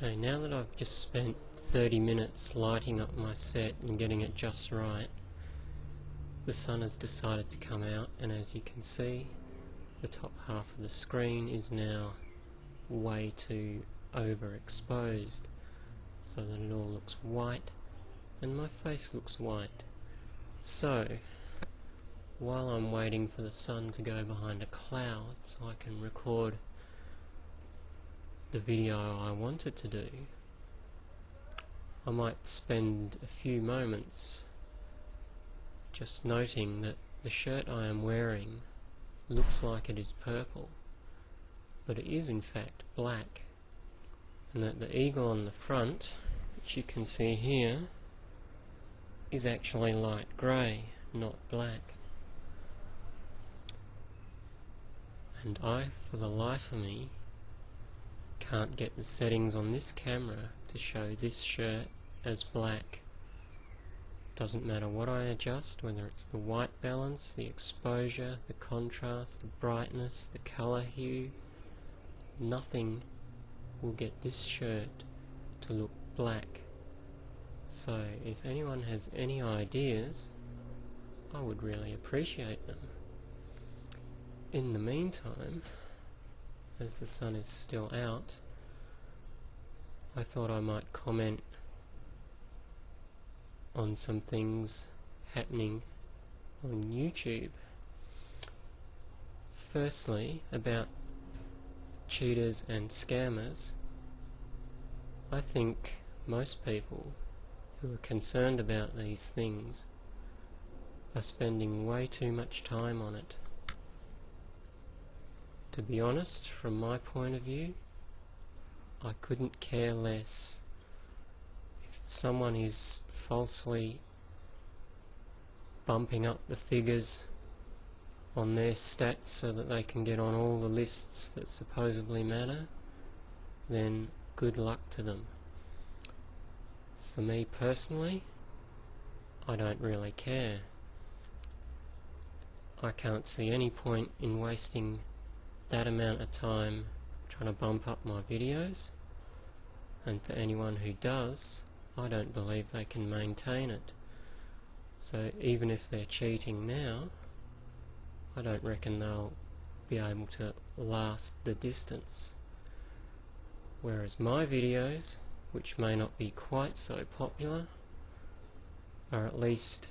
Okay, now that I've just spent 30 minutes lighting up my set and getting it just right, the sun has decided to come out, and as you can see, the top half of the screen is now way too overexposed, so that it all looks white and my face looks white. So, while I'm waiting for the sun to go behind a cloud so I can record the video I wanted to do, I might spend a few moments just noting that the shirt I am wearing looks like it is purple, but it is in fact black, and that the eagle on the front, which you can see here, is actually light grey, not black. And I, for the life of me, can't get the settings on this camera to show this shirt as black. Doesn't matter what I adjust, whether it's the white balance, the exposure, the contrast, the brightness, the colour hue, nothing will get this shirt to look black. So if anyone has any ideas, I would really appreciate them. In the meantime, as the sun is still out, I thought I might comment on some things happening on YouTube. Firstly, about cheaters and scammers. I think most people who are concerned about these things are spending way too much time on it. To be honest, from my point of view, I couldn't care less if someone is falsely bumping up the figures on their stats so that they can get on all the lists that supposedly matter. Then good luck to them. For me personally, I don't really care. I can't see any point in wasting that amount of time trying to bump up my videos, and for anyone who does, I don't believe they can maintain it. So even if they're cheating now, I don't reckon they'll be able to last the distance. Whereas my videos, which may not be quite so popular, are at least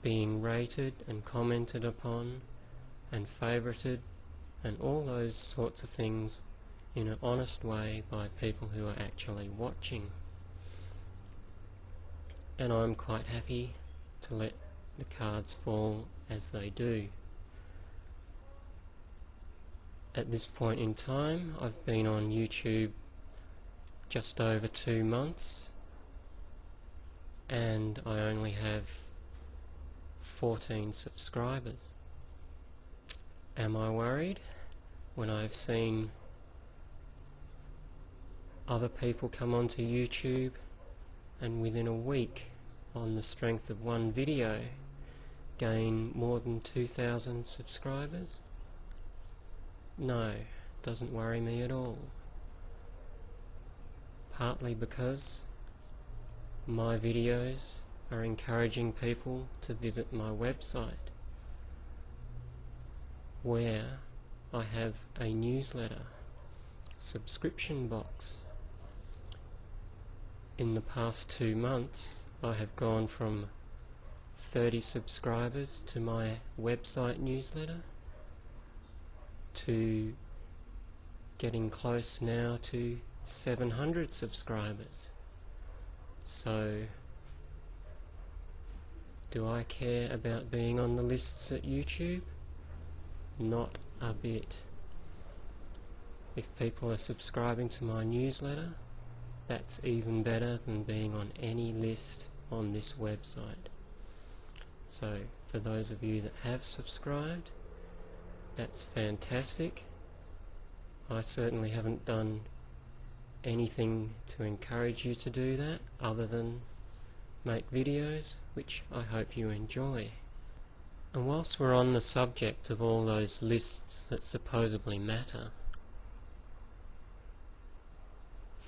being rated and commented upon and favorited and all those sorts of things in an honest way by people who are actually watching. And I'm quite happy to let the cards fall as they do. At this point in time, I've been on YouTube just over 2 months, and I only have 14 subscribers. Am I worried when I've seen other people come onto YouTube and within a week, on the strength of one video, gain more than 2,000 subscribers? No, doesn't worry me at all. Partly because my videos are encouraging people to visit my website, where I have a newsletter subscription box. In the past 2 months, I have gone from 30 subscribers to my website newsletter to getting close now to 700 subscribers. So, do I care about being on the lists at YouTube? Not a bit. If people are subscribing to my newsletter, that's even better than being on any list on this website. So, for those of you that have subscribed, that's fantastic. I certainly haven't done anything to encourage you to do that other than make videos, which I hope you enjoy. And whilst we're on the subject of all those lists that supposedly matter,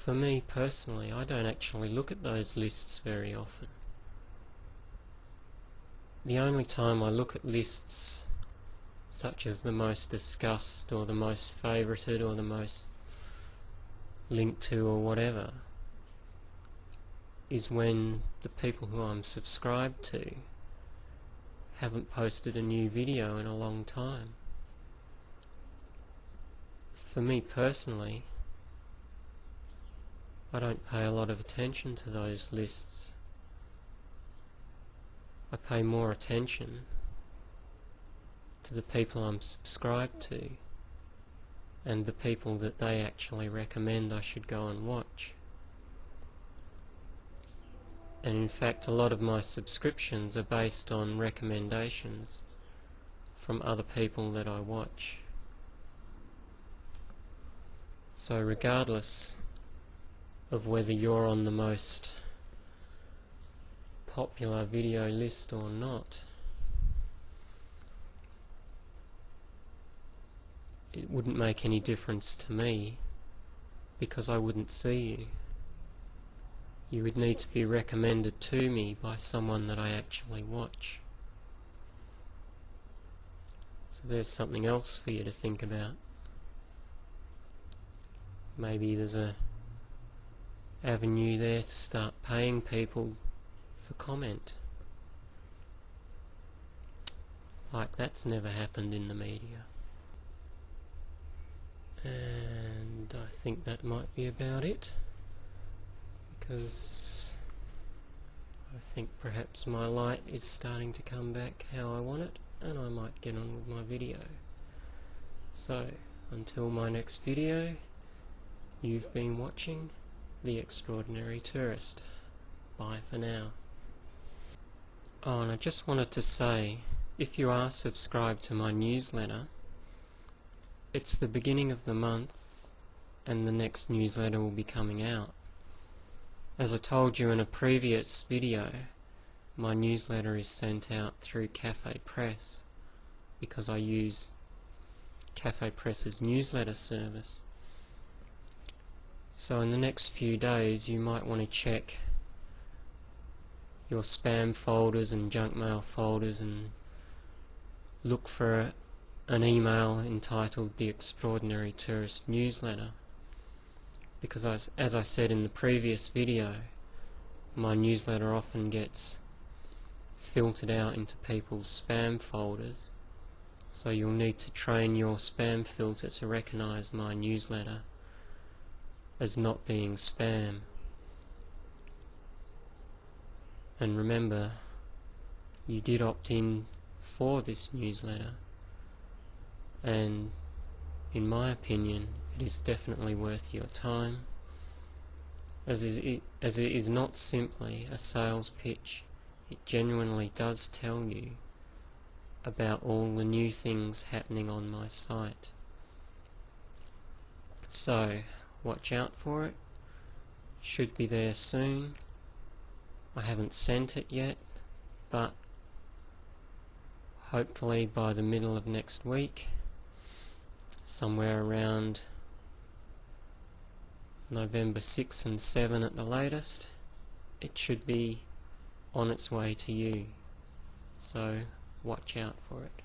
for me personally, I don't actually look at those lists very often. The only time I look at lists such as the most discussed or the most favorited or the most linked to or whatever is when the people who I'm subscribed to haven't posted a new video in a long time. For me personally, I don't pay a lot of attention to those lists. I pay more attention to the people I'm subscribed to and the people that they actually recommend I should go and watch. And in fact, a lot of my subscriptions are based on recommendations from other people that I watch. So regardless of whether you're on the most popular video list or not, it wouldn't make any difference to me because I wouldn't see you. You would need to be recommended to me by someone that I actually watch. So there's something else for you to think about. Maybe there's a avenue there to start paying people for comment. Like that's never happened in the media. And I think that might be about it, because I think perhaps my light is starting to come back how I want it, and I might get on with my video. So, until my next video, you've been watching The Extraordinary Tourist. Bye for now. Oh, and I just wanted to say, if you are subscribed to my newsletter, it's the beginning of the month and the next newsletter will be coming out. As I told you in a previous video, my newsletter is sent out through Cafe Press because I use Cafe Press's newsletter service. So in the next few days you might want to check your spam folders and junk mail folders and look for an email entitled The Extraordinary Tourist Newsletter, because as I said in the previous video, my newsletter often gets filtered out into people's spam folders, so you'll need to train your spam filter to recognize my newsletter as not being spam. And remember, you did opt in for this newsletter, and in my opinion it is definitely worth your time, as it is not simply a sales pitch. It genuinely does tell you about all the new things happening on my site. So watch out for it. Should be there soon. I haven't sent it yet, but hopefully by the middle of next week, somewhere around November 6 and 7 at the latest, it should be on its way to you. So watch out for it.